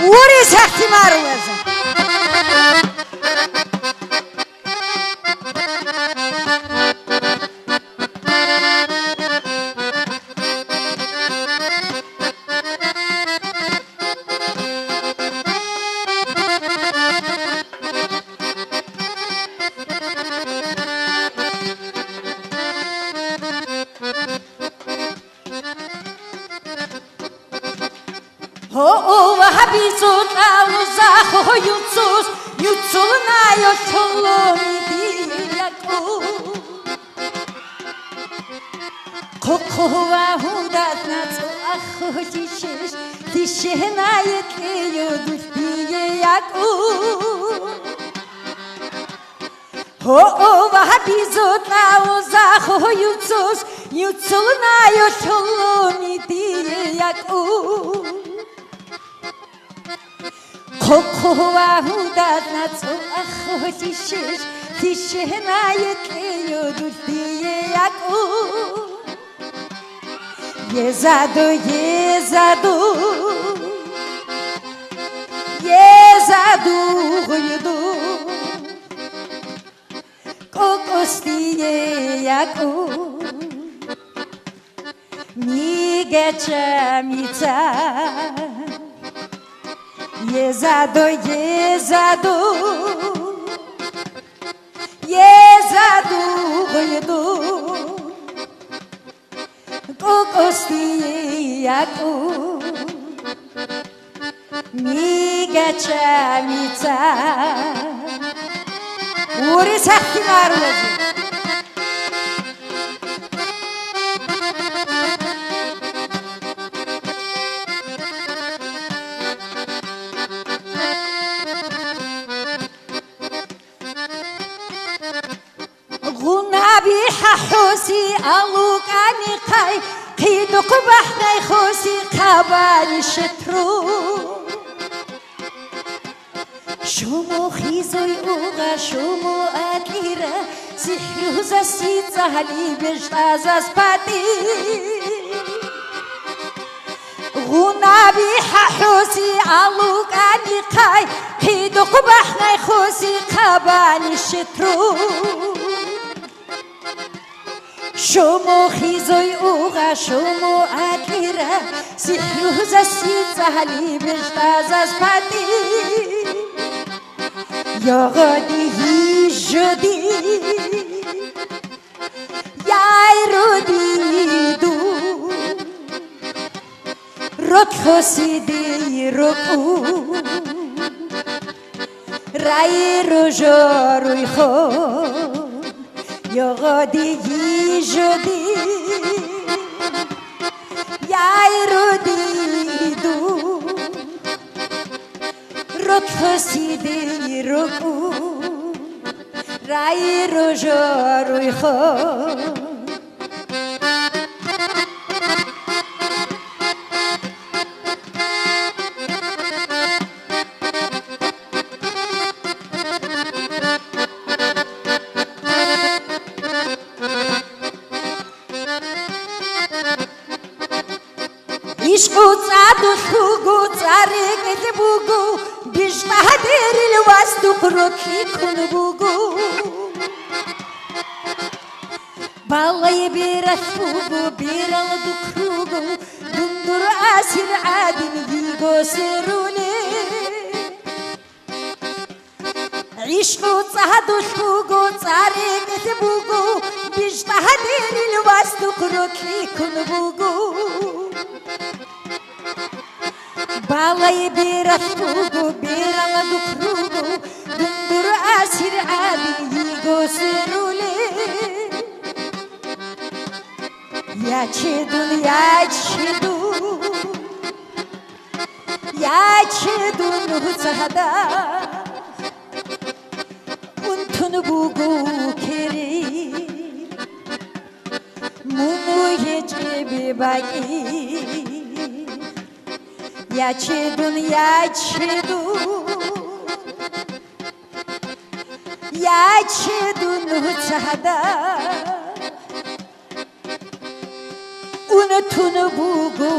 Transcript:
وريس احتمار وزن هو وحبيزون أوزاخ يوتسوس يوتسونا يوتسولوني ديكو كوكوا هودات ناتو أخو تيشش تيشنا يتليو ديكو هو وحبيزون أوزاخ يوتسوس يوتسونا يوتسولوني ديكو كوكوا هودات ناتو أخو تيشش تيشنا يتليو ديكو يزادو يزادو يزادو غيدو كوكوستياكو ميجاتشاميتا يزادو يزادو يزادو غيدو كوكوستياكو ميجاتشاميتا وريس احتمار وزن غنابي ححوسي ألوكاني قاي قيدق بحني خوسي قباني شترو شمو خيزوي أوغا شمو أديرا سحرو زاسيد زهلي بجتازا سباتي غنابي ححوسي ألوكاني قاي قيدق بحني خوسي قباني شترو شمو خيزوي أوغا شمو أديرا سحرو زاسيد زهلي بجتازا سباتي يا غادي هيجدي يا رودي دو ركو سيدي ركو راي رجار يخو يا غادي هيجدي يا رودي دو ركو سيدي ركو راي رجار يخو عشقو صادو خوغو صارق تبوغو بيشتهدر الواسطو قروكي كون بوغو بالله بيرفوغو بيرالدو كروغو دندر آسر عادن يغو سرولي عشقو صادو خوغو صارق تبوغو بيشتهدر الواسطو قروكي كون بوغو بالله بيرفوغو بيرالدو كروغو دندر آسر عادن يغو سرولي ياچدون ياچدون هزهدا unton bugu keri mumu yecebi bagi yaçedun huzada unton bugu